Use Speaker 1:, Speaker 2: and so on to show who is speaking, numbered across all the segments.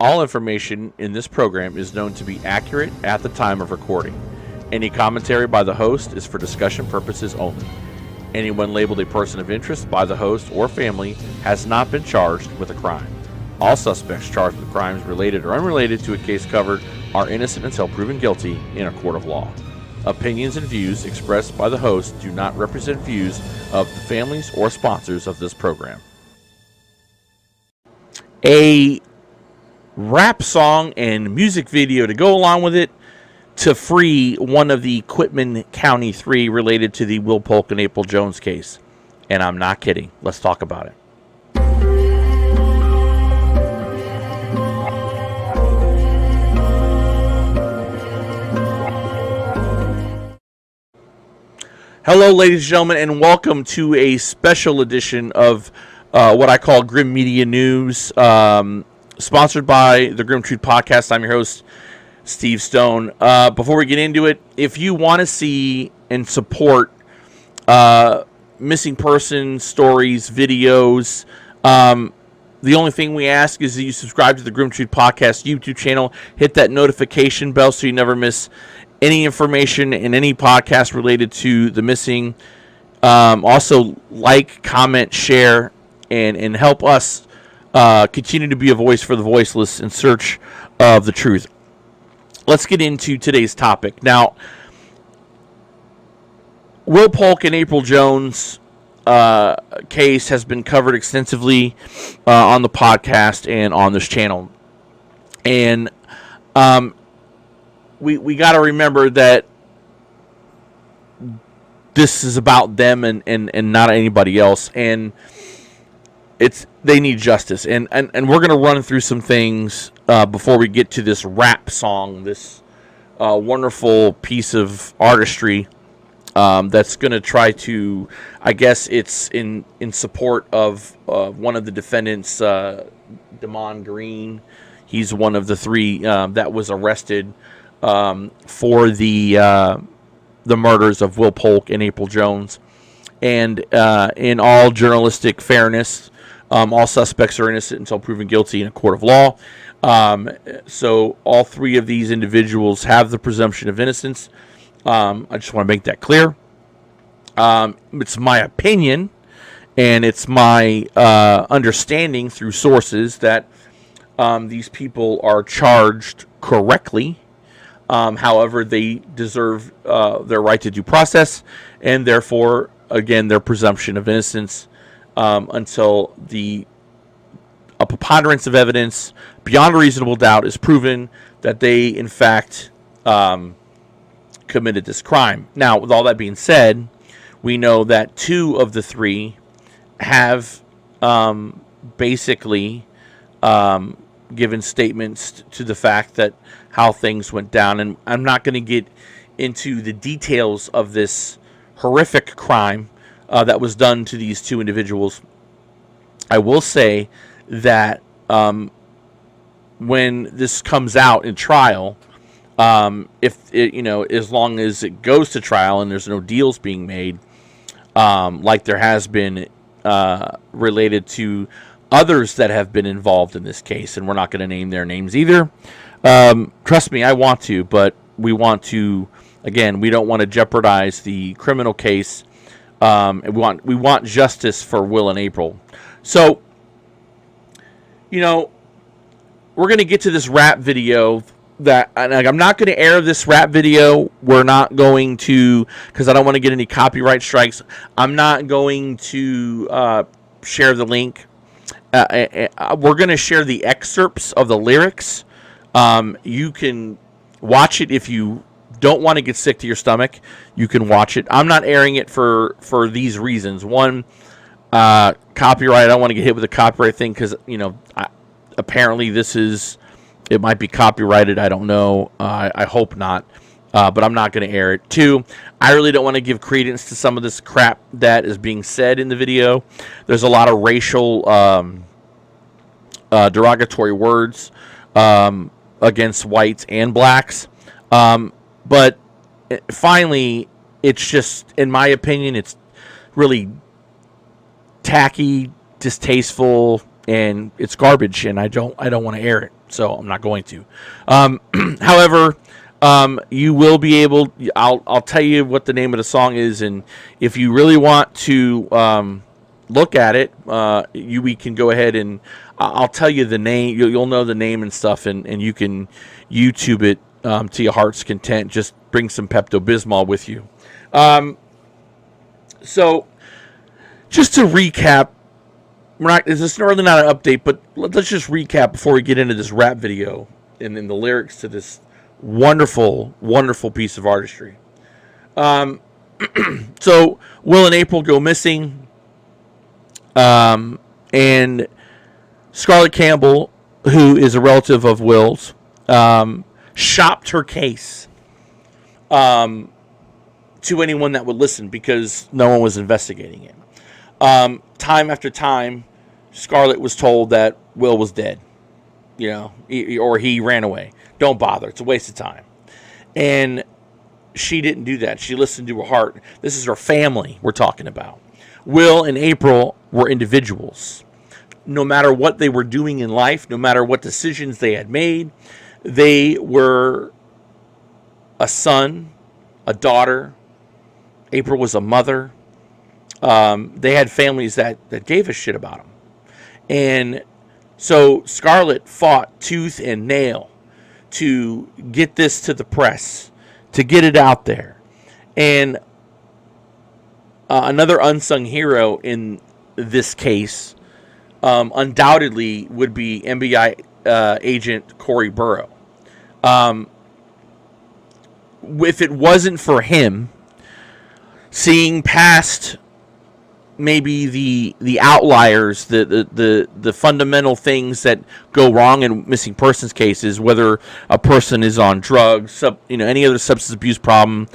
Speaker 1: All information in this program is known to be accurate at the time of recording. Any commentary by the host is for discussion purposes only. Anyone labeled a person of interest by the host or family has not been charged with a crime. All suspects charged with crimes related or unrelated to a case covered are innocent until proven guilty in a court of law. Opinions and views expressed by the host do not represent views of the families or sponsors of this program. A rap song and music video to go along with it to free one of the Quitman County 3 related to the Will Polk and April Jones case. And I'm not kidding. Let's talk about it. Hello, ladies and gentlemen, and welcome to a special edition of what I call Grimm Media News, sponsored by the Grimm Truth Podcast. I'm your host, Steve Stone. Before we get into it, if you want to see and support missing person stories, videos, the only thing we ask is that you subscribe to the Grimm Truth Podcast YouTube channel, hit that notification bell so you never miss any information in any podcast related to the missing. Also, like, comment, share, and help us continue to be a voice for the voiceless in search of the truth. Let's get into today's topic. Now, Will Polk and April Jones case has been covered extensively on the podcast and on this channel. And we got to remember that this is about them and not anybody else. And they need justice. And we're going to run through some things before we get to this rap song, this wonderful piece of artistry that's going to try to, I guess it's in support of one of the defendants, Desmond Green. He's one of the three that was arrested for the murders of Will Polk and April Jones. And in all journalistic fairness, all suspects are innocent until proven guilty in a court of law. So all three of these individuals have the presumption of innocence. I just want to make that clear. It's my opinion, and it's my understanding through sources that these people are charged correctly. However, they deserve their right to due process, and therefore, again, their presumption of innocence until a preponderance of evidence beyond a reasonable doubt is proven that they, in fact, committed this crime. Now, with all that being said, we know that two of the three have basically given statements to the fact that how things went down. And I'm not going to get into the details of this horrific crime that was done to these two individuals. I will say that when this comes out in trial, if it, as long as it goes to trial and there's no deals being made, like there has been related to others that have been involved in this case, and we're not going to name their names either. Trust me, I want to, but we want to, again, we don't want to jeopardize the criminal case. And we want justice for Will and April. So, we're going to get to this rap video that, and I'm not going to air this rap video. We're not going to, because I don't want to get any copyright strikes. I'm not going to share the link. We're going to share the excerpts of the lyrics. You can watch it if you don't want to get sick to your stomach. You can watch it. I'm not airing it for these reasons. One, copyright. I don't want to get hit with a copyright thing because, apparently it might be copyrighted. I don't know. I hope not. But I'm not going to air it. Two, I really don't want to give credence to some of this crap that is being said in the video. There's a lot of racial derogatory words against whites and blacks. But finally, it's just, in my opinion, it's really tacky, distasteful, and it's garbage, and I don't want to air it, so I'm not going to. However, you will be able. I'll tell you what the name of the song is, and if you really want to look at it, we can go ahead and I'll tell you the name. You'll know the name and stuff, and you can YouTube it to your heart's content. Just bring some Pepto-Bismol with you. So, just to recap, this is really not an update, but let's just recap before we get into this rap video and then the lyrics to this wonderful, wonderful piece of artistry. So, Will and April go missing, and Scarlett Campbell, who is a relative of Will's, shopped her case to anyone that would listen because no one was investigating it. Time after time, Scarlett was told that Will was dead, or he ran away. Don't bother. It's a waste of time. And she didn't do that. She listened to her heart. This is her family we're talking about. Will and April were individuals. No matter what they were doing in life, no matter what decisions they had made, they were a son, a daughter. April was a mother. They had families that gave a shit about them. And so Scarlett fought tooth and nail to get this to the press, to get it out there. And another unsung hero in this case undoubtedly would be FBI agent Corey Burrow. If it wasn't for him seeing past maybe the outliers, the fundamental things that go wrong in missing persons cases, whether a person is on drugs, any other substance abuse problem,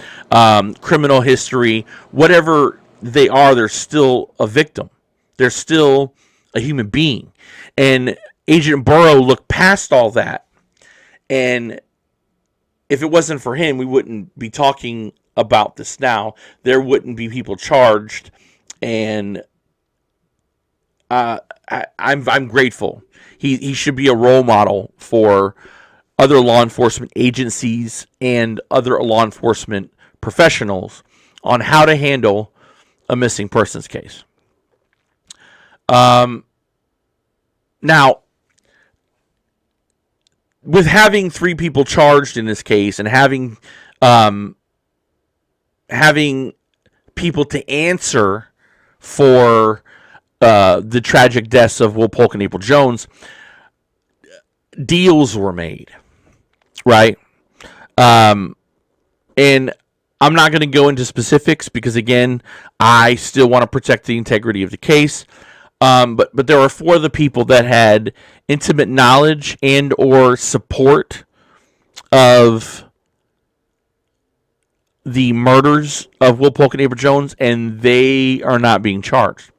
Speaker 1: criminal history, whatever they are, they're still a victim. They're still a human being. And Agent Burrow looked past all that. And if it wasn't for him, we wouldn't be talking about this now. There wouldn't be people charged. And I'm grateful. He should be a role model for other law enforcement agencies and other law enforcement professionals on how to handle a missing persons case. Now, with having 3 people charged in this case and having people to answer for the tragic deaths of Will Polk and April Jones, deals were made, right? And I'm not going to go into specifics because, again, I still want to protect the integrity of the case. But there were 4 of the people that had intimate knowledge and or support of the murders of Will Polk and April Jones, and they are not being charged.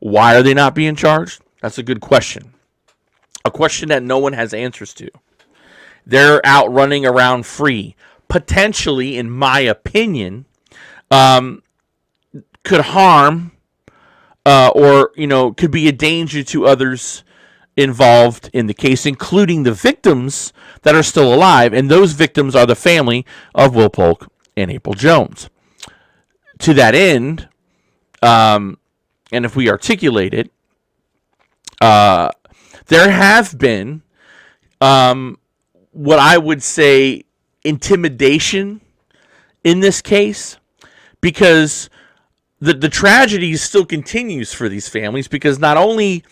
Speaker 1: Why are they not being charged? That's a good question. A question that no one has answers to. They're out running around free. Potentially, in my opinion, could harm or could be a danger to others involved in the case, including the victims that are still alive, and those victims are the family of Will Polk and April Jones. To that end, and if we articulate it, there have been what I would say intimidation in this case, because the tragedy still continues for these families, because not only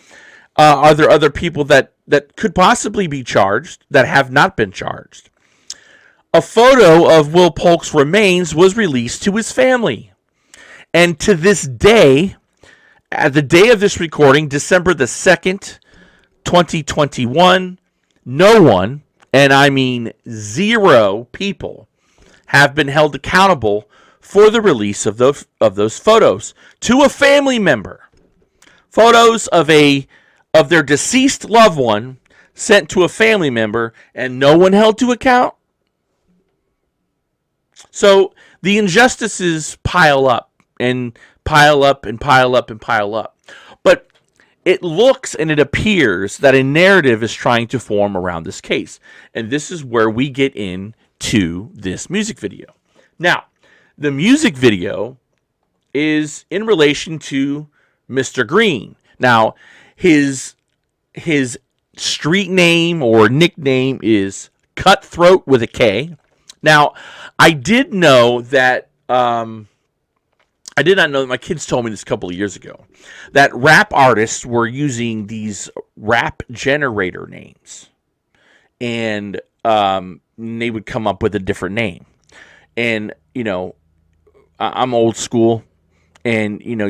Speaker 1: are there other people that could possibly be charged that have not been charged. A photo of Will Polk's remains was released to his family. And to this day, at the day of this recording, December the 2nd, 2021, no one, and I mean 0 people, have been held accountable for the release of those photos to a family member. Photos of their deceased loved one sent to a family member, and no one held to account. So the injustices pile up and pile up and pile up and pile up. But it looks and it appears that a narrative is trying to form around this case. And this is where we get into this music video. Now, the music video is in relation to Mr. Green. Now, his street name or nickname is Cutthroat with a K. Now, I did know that I did not know that. My kids told me this a couple of years ago, that rap artists were using these rap generator names, and they would come up with a different name. And you know, I'm old school, and you know,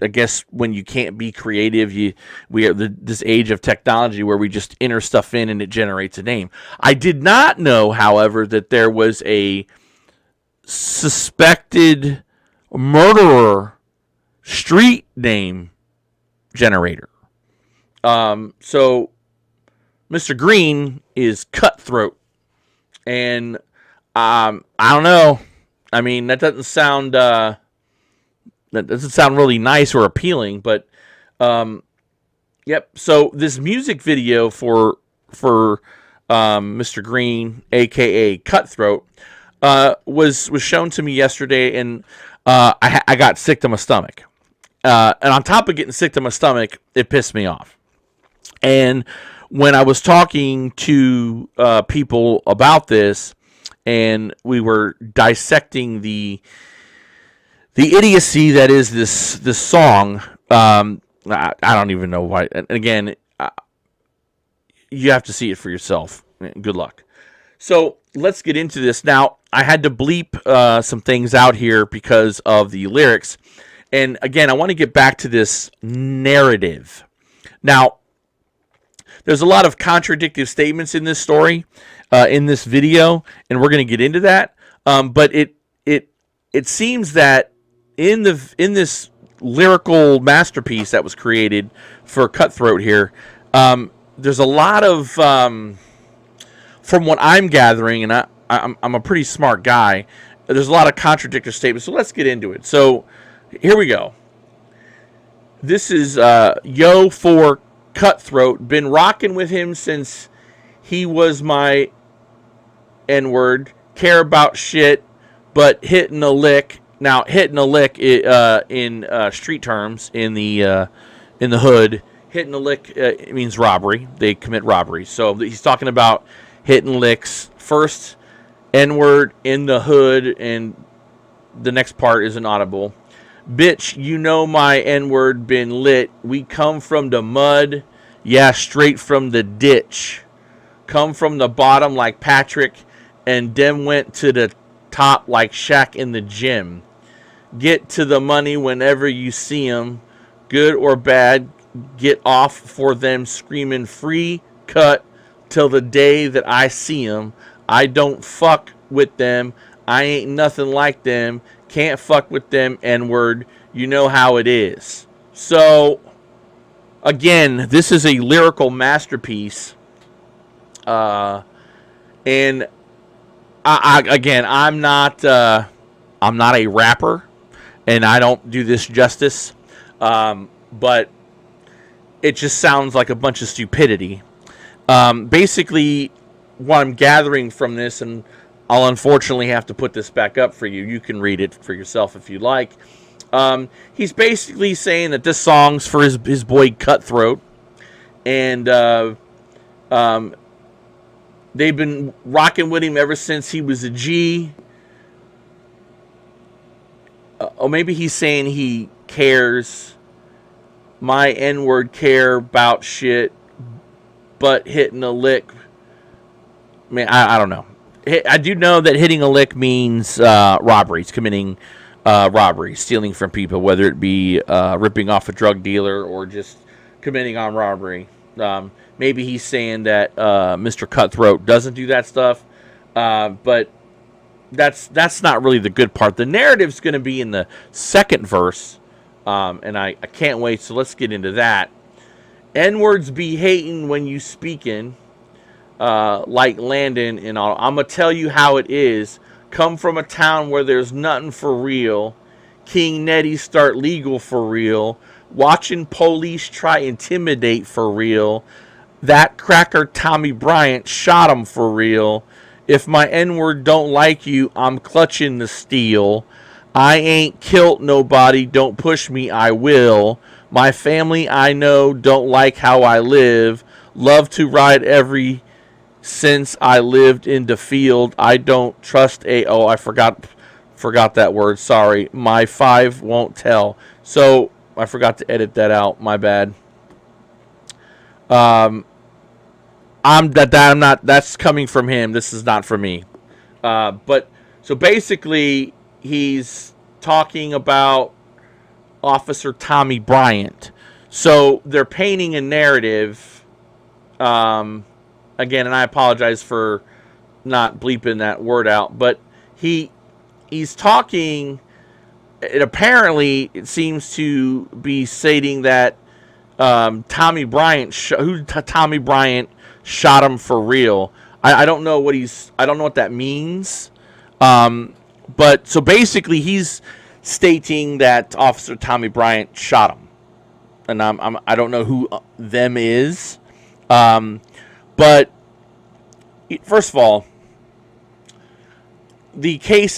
Speaker 1: I guess when you can't be creative, we have this age of technology where we just enter stuff in and it generates a name. I did not know, however, that there was a suspected murderer street name generator. So Mr. Green is Cutthroat, and I don't know. I mean, that doesn't sound really nice or appealing, but yep. So this music video for Mr. Green, aka Cutthroat, was shown to me yesterday, and I got sick to my stomach. And on top of getting sick to my stomach, it pissed me off. And when I was talking to people about this, and we were dissecting the idiocy that is this song, I don't even know why. And again, you have to see it for yourself. Good luck. So let's get into this. Now, I had to bleep some things out here because of the lyrics. And again, I want to get back to this narrative. Now, there's a lot of contradictory statements in this story, in this video, and we're going to get into that. But it seems that in this lyrical masterpiece that was created for Cutthroat here, there's a lot of, from what I'm gathering, and I'm a pretty smart guy, there's a lot of contradictory statements. So let's get into it. So here we go. This is Yo for Cutthroat. Been rocking with him since he was my N-word. Care about shit, but hitting a lick. Now, hitting a lick in street terms, in the hood, hitting a lick it means robbery. They commit robbery. So he's talking about hitting licks. First N-word in the hood, and the next part is inaudible. Bitch, you know my N-word been lit. We come from the mud, yeah, straight from the ditch. Come from the bottom like Patrick, and them went to the top like Shaq in the gym. Get to the money whenever you see 'em, good or bad. Get off for them screaming free cut till the day that I see 'em. I don't fuck with them. I ain't nothing like them. Can't fuck with them, N-word. You know how it is. So, again, this is a lyrical masterpiece. And I'm not a rapper, and I don't do this justice. But it just sounds like a bunch of stupidity. Basically, what I'm gathering from this, and I'll unfortunately have to put this back up for you. You can read it for yourself if you like. He's basically saying that this song's for his boy Cutthroat. And they've been rocking with him ever since he was a G. Or maybe he's saying he cares. My N-word care about shit, but hitting a lick. I mean, I don't know. I do know that hitting a lick means robberies, committing robbery, stealing from people, whether it be ripping off a drug dealer or just committing armed robbery. Maybe he's saying that Mr. Cutthroat doesn't do that stuff, but that's not really the good part. The narrative's going to be in the second verse, and I can't wait, so let's get into that. N-words be hating when you speaking. Like Landon and all. I'm going to tell you how it is. Come from a town where there's nothing for real. King Nettie start legal for real. Watching police try intimidate for real. That cracker Tommy Bryant shot him for real. If my N-word don't like you, I'm clutching the steel. I ain't killed nobody, don't push me, I will. My family I know don't like how I live. Love to ride every since I lived in the field. I don't trust a... Oh, I forgot that word, sorry. My 5 won't tell. So, I forgot to edit that out, my bad. That's coming from him. This is not from me. But so basically, he's talking about Officer Tommy Bryant. So they're painting a narrative. Again, and I apologize for not bleeping that word out, but he's talking. It seems to be stating that Tommy Bryant shot him for real. I don't know what that means. But so basically he's stating that Officer Tommy Bryant shot him. And I don't know who them is. But first of all, the case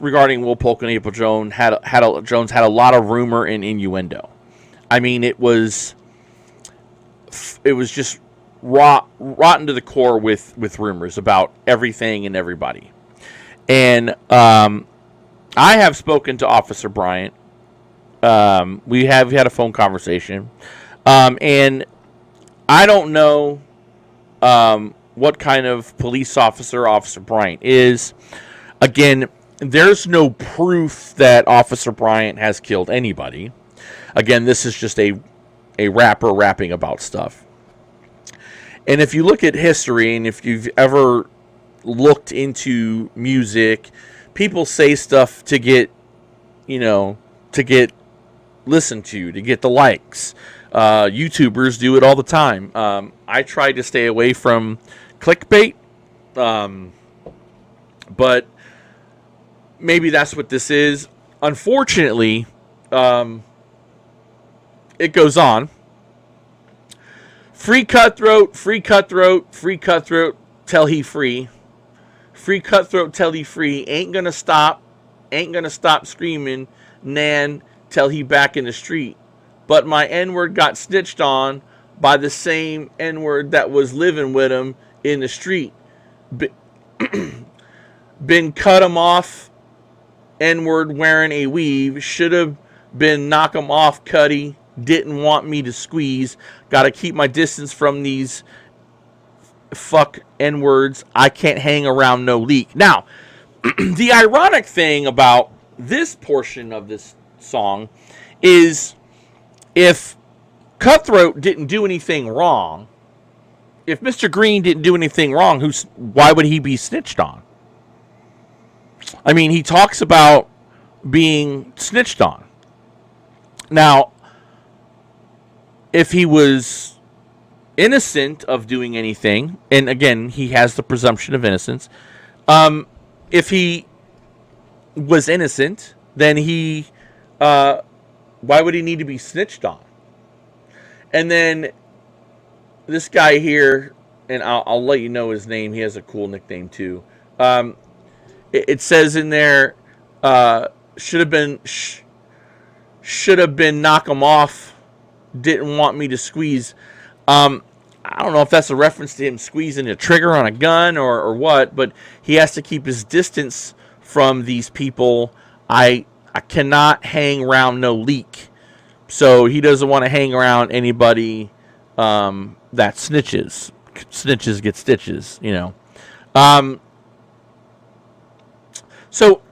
Speaker 1: regarding Will Polk and April Jones had a lot of rumor and innuendo. I mean, it was just rotten to the core with rumors about everything and everybody. And I have spoken to Officer Bryant. We had a phone conversation. And I don't know what kind of police officer Officer Bryant is. Again, there's no proof that Officer Bryant has killed anybody. Again, this is just a rapper rapping about stuff. And if you look at history, and if you've ever looked into music, people say stuff to get listened to get the likes. YouTubers do it all the time. I try to stay away from clickbait, but maybe that's what this is. Unfortunately, it goes on. Free cutthroat, free cutthroat, free cutthroat, till he free. Free cutthroat, till he free. Ain't gonna stop screaming, nan, till he back in the street. But my N-word got snitched on by the same N-word that was living with him in the street. Been cut him off, N-word wearing a weave. Should have been knock him off, Cuddy. Didn't want me to squeeze. Gotta keep my distance from these fuck N-words. I can't hang around no leak. Now, the ironic thing about this portion of this song is if Cutthroat didn't do anything wrong, if Mr. Green didn't do anything wrong, why would he be snitched on? I mean, he talks about being snitched on. Now, if he was innocent of doing anything, and again, he has the presumption of innocence, if he was innocent, then why would he need to be snitched on? And then this guy here, and I'll let you know his name. He has a cool nickname too. It says in there, should have been knock him off. Didn't want me to squeeze. I don't know if that's a reference to him squeezing a trigger on a gun or what, but he has to keep his distance from these people. I cannot hang around no leak. So he doesn't want to hang around anybody that snitches. Snitches get stitches, you know. So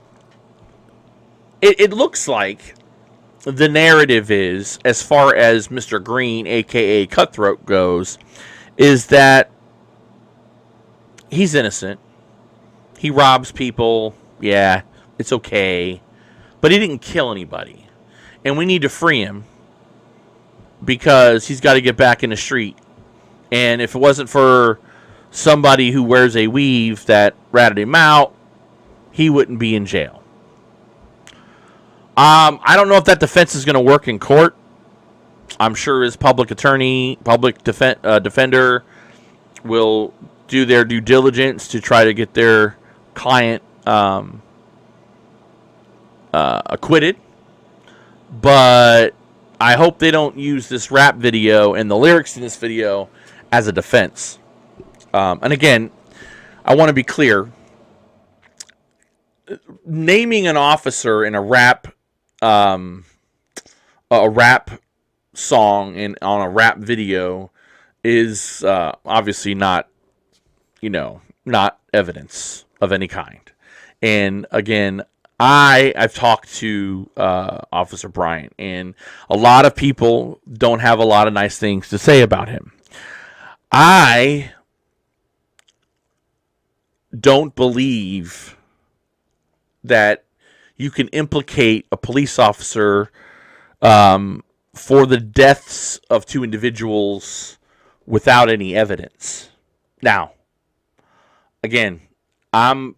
Speaker 1: it looks like the narrative is, as far as Mr. Green, a.k.a. Cutthroat, goes, is that he's innocent. He robs people. Yeah, it's okay. But he didn't kill anybody. And we need to free him because he's got to get back in the street. And if it wasn't for somebody who wears a weave that ratted him out, he wouldn't be in jail. I don't know if that defense is going to work in court. I'm sure his public defender will do their due diligence to try to get their client acquitted. But I hope they don't use this rap video and the lyrics in this video as a defense. And again, I want to be clear. Naming an officer in a rap song and on a rap video is obviously not, not evidence of any kind. And again, I've talked to Officer Bryant, and a lot of people don't have a lot of nice things to say about him. I don't believe that you can implicate a police officer for the deaths of two individuals without any evidence. Now, again, I'm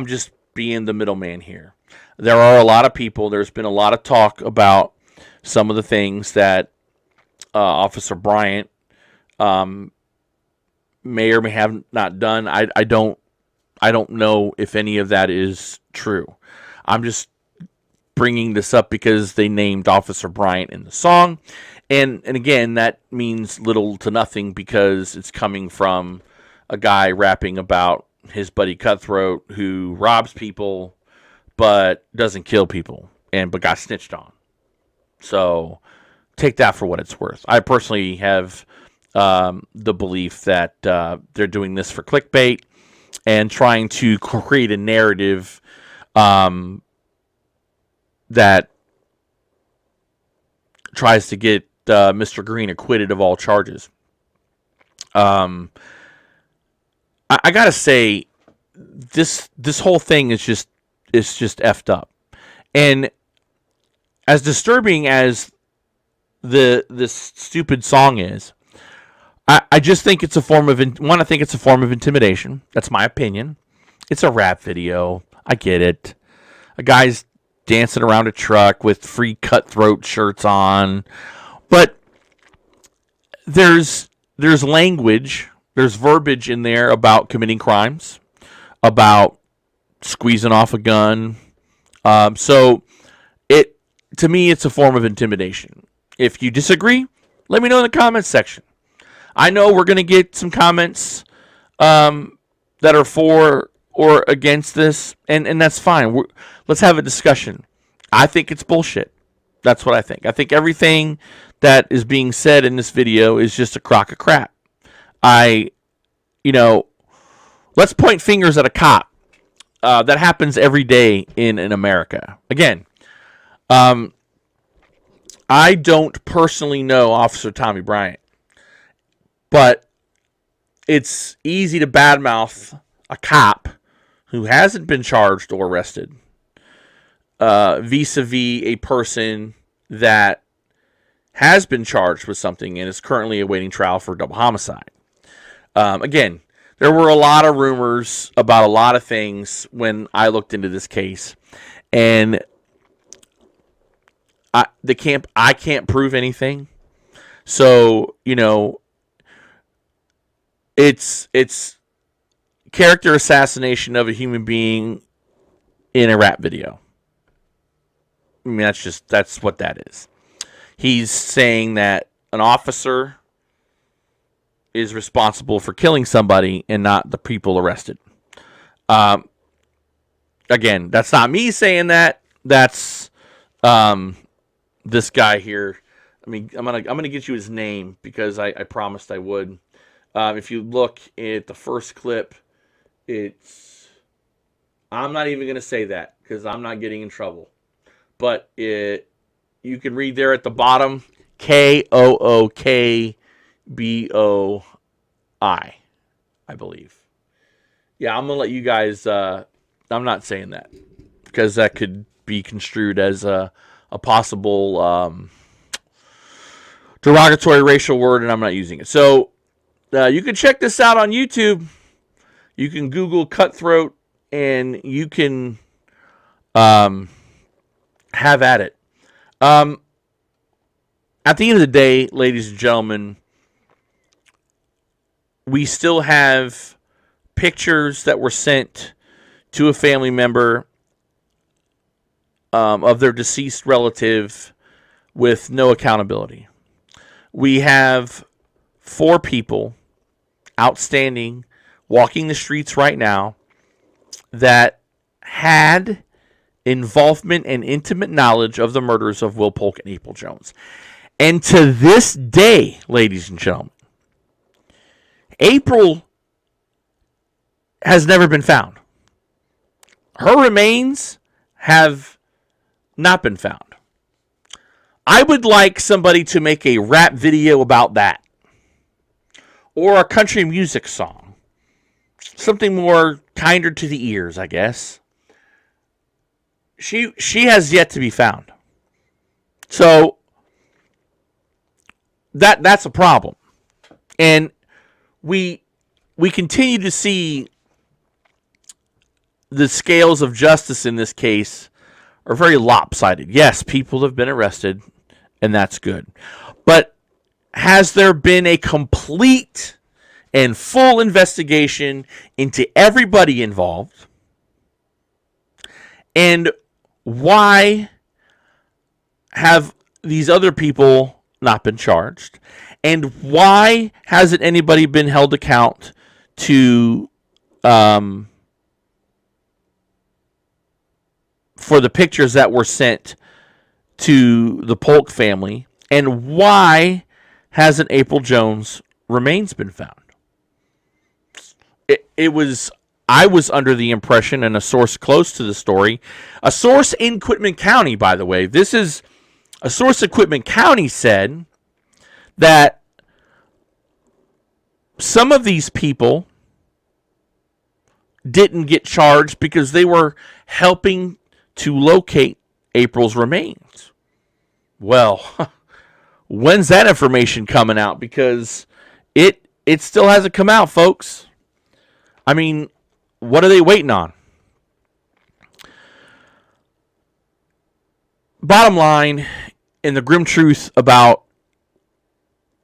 Speaker 1: just being the middleman here. There are a lot of people. There's been a lot of talk about some of the things that Officer Bryant may or may have not done. I don't know if any of that is true. I'm just bringing this up because they named Officer Bryant in the song. And again, that means little to nothing because it's coming from a guy rapping about his buddy Cutthroat who robs people but doesn't kill people but got snitched on. So take that for what it's worth. I personally have the belief that they're doing this for clickbait and trying to create a narrative that tries to get Mr. Green acquitted of all charges. I gotta say, this whole thing is just effed up, and as disturbing as this stupid song is, I just think it's a form of intimidation. That's my opinion. It's a rap video. I get it. A guy's dancing around a truck with free Cutthroat shirts on, but there's language, there's verbiage in there about committing crimes, about squeezing off a gun. So to me, it's a form of intimidation. If you disagree, let me know in the comments section. I know we're going to get some comments that are for or against this, and that's fine. Let's have a discussion. I think it's bullshit. That's what I think. I think everything that is being said in this video is just a crock of crap. Let's point fingers at a cop. That happens every day in America. Again, I don't personally know Officer Tommy Bryant, but it's easy to badmouth a cop who hasn't been charged or arrested vis-a-vis a person that has been charged with something and is currently awaiting trial for double homicide. Again, there were a lot of rumors about a lot of things when I looked into this case, and I can't prove anything. So, it's character assassination of a human being in a rap video. I mean, that's what that is. He's saying that an officer is responsible for killing somebody and not the people arrested. Again, that's not me saying that. That's this guy here. I mean, I'm gonna get you his name because I promised I would. If you look at the first clip, I'm not even gonna say that because I'm not getting in trouble. But you can read there at the bottom, Kookboi, I believe. Yeah, I'm gonna let you guys. I'm not saying that because that could be construed as a possible derogatory racial word, and I'm not using it. So you can check this out on YouTube. You can Google Cutthroat, and you can have at it. At the end of the day, ladies and gentlemen, we still have pictures that were sent to a family member of their deceased relative with no accountability. We have 4 people outstanding walking the streets right now that had involvement and intimate knowledge of the murders of Will Polk and April Jones. And to this day, ladies and gentlemen, April has never been found. Her remains have not been found. I would like somebody to make a rap video about that. Or a country music song. Something more kinder to the ears, I guess. She has yet to be found. So that's a problem. And we continue to see the scales of justice in this case are very lopsided. Yes, people have been arrested, and that's good. But has there been a complete and full investigation into everybody involved? And why have these other people not been charged? And why hasn't anybody been held account to for the pictures that were sent to the Polk family? And why hasn't April Jones' remains been found? I was under the impression, and a source close to the story, a source in Quitman County, by the way, this is a source in Quitman County said that some of these people didn't get charged because they were helping to locate April's remains. Well, when's that information coming out? Because it still hasn't come out, folks. I mean, what are they waiting on? Bottom line, and the grim truth about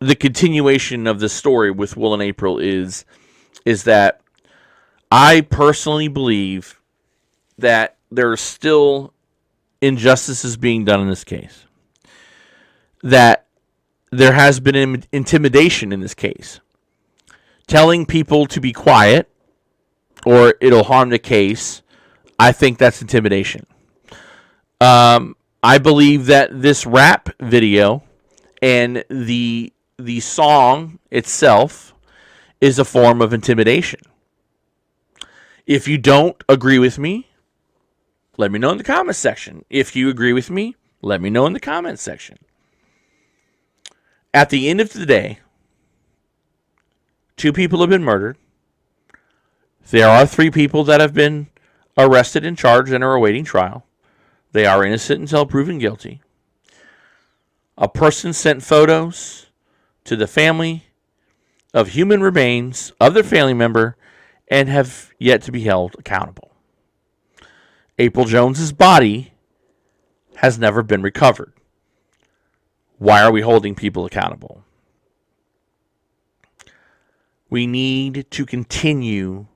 Speaker 1: the continuation of this story with Will and April is that I personally believe that there are still injustices being done in this case. That there has been intimidation in this case. Telling people to be quiet or it'll harm the case, I think that's intimidation. I believe that this rap video and the song itself is a form of intimidation. If you don't agree with me, let me know in the comments section. If you agree with me, let me know in the comments section. At the end of the day, 2 people have been murdered. There are 3 people that have been arrested and charged and are awaiting trial. They are innocent until proven guilty. A person sent photos to the family of human remains of their family member and have yet to be held accountable. April Jones's body has never been recovered. Why are we holding people accountable? We need to continue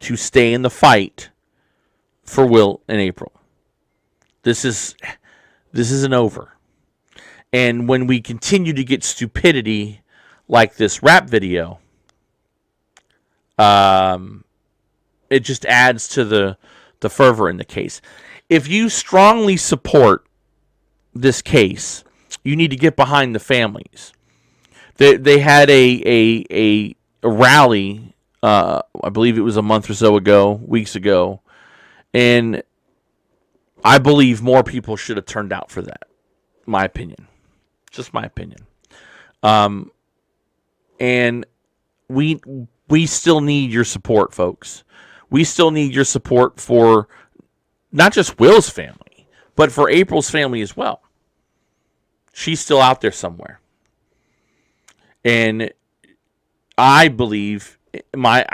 Speaker 1: to stay in the fight for Will and April. This isn't over. And when we continue to get stupidity like this rap video, it just adds to the fervor in the case. If you strongly support this case, you need to get behind the families. They had a rally, I believe it was a month or so ago, weeks ago, and I believe more people should have turned out for that. My opinion. Just my opinion. And we still need your support, folks. We still need your support for not just Will's family, but for April's family as well. She's still out there somewhere. And I believe my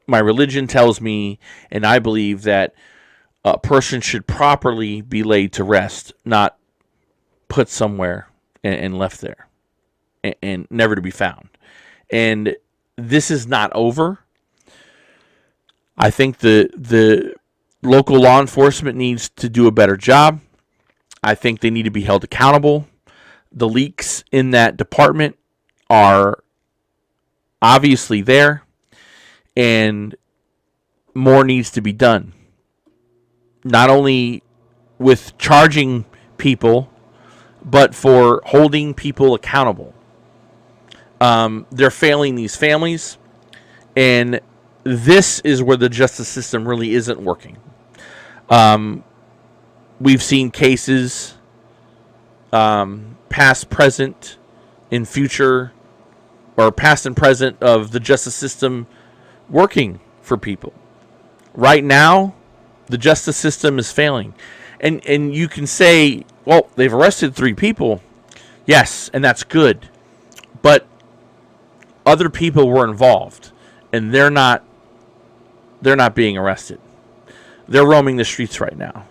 Speaker 1: religion tells me, and I believe that a person should properly be laid to rest, not put somewhere and left there and never to be found. And this is not over. I think the local law enforcement needs to do a better job. I think they need to be held accountable. The leaks in that department are obviously there, and more needs to be done. Not only with charging people, but for holding people accountable. They're failing these families, and this is where the justice system really isn't working. We've seen cases, past, present, in future, or past and present of the justice system working for people. Right now, the justice system is failing. And you can say, well, they've arrested 3 people. Yes, and that's good. But other people were involved, and they're not being arrested. They're roaming the streets right now.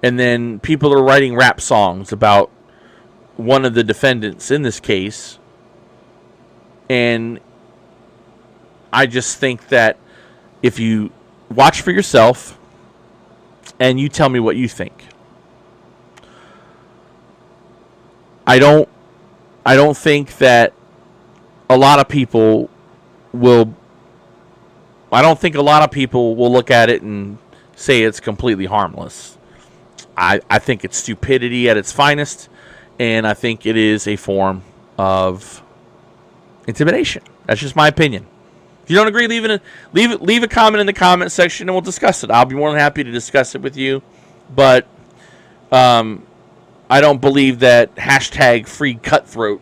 Speaker 1: And then people are writing rap songs about one of the defendants in this case. And I just think that if you watch for yourself and you tell me what you think. I don't think that a lot of people will look at it and say it's completely harmless. I think it's stupidity at its finest, and I think it is a form of intimidation. That's just my opinion. If you don't agree, leave a comment in the comment section, and we'll discuss it. I'll be more than happy to discuss it with you. But I don't believe that hashtag free cutthroat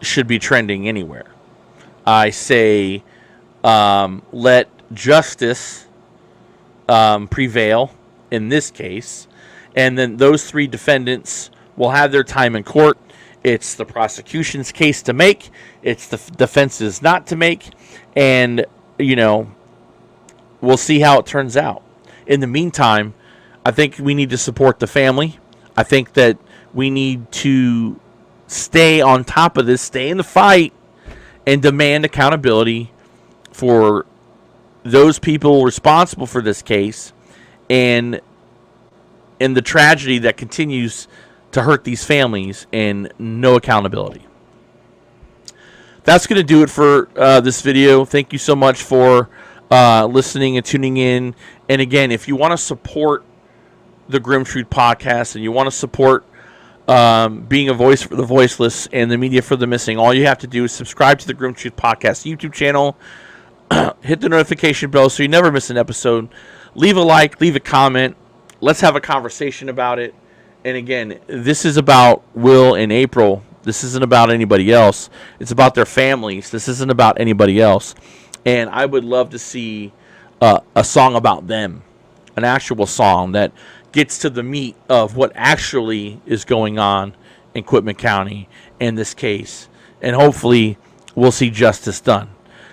Speaker 1: should be trending anywhere. I say let justice prevail in this case, and then those 3 defendants will have their time in court. It's the prosecution's case to make. It's the defense's not to make. And, we'll see how it turns out. In the meantime, I think we need to support the family. I think that we need to stay on top of this, stay in the fight, and demand accountability for those people responsible for this case and the tragedy that continues to hurt these families, and no accountability. That's going to do it for this video. Thank you so much for listening and tuning in. And again, if you want to support the Grimm Truth Podcast and you want to support being a voice for the voiceless and the media for the missing, all you have to do is subscribe to the Grimm Truth Podcast YouTube channel. Hit the notification bell so you never miss an episode. Leave a like, leave a comment. Let's have a conversation about it. And again, this is about Will and April. This isn't about anybody else. It's about their families. This isn't about anybody else. And I would love to see a song about them, an actual song that gets to the meat of what actually is going on in Quitman County in this case. And hopefully we'll see justice done.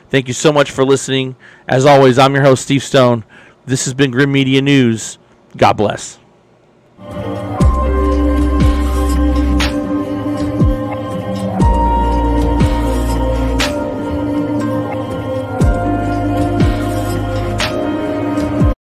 Speaker 1: Thank you so much for listening. As always, I'm your host, Steve Stone. This has been Grimm Media News. God bless.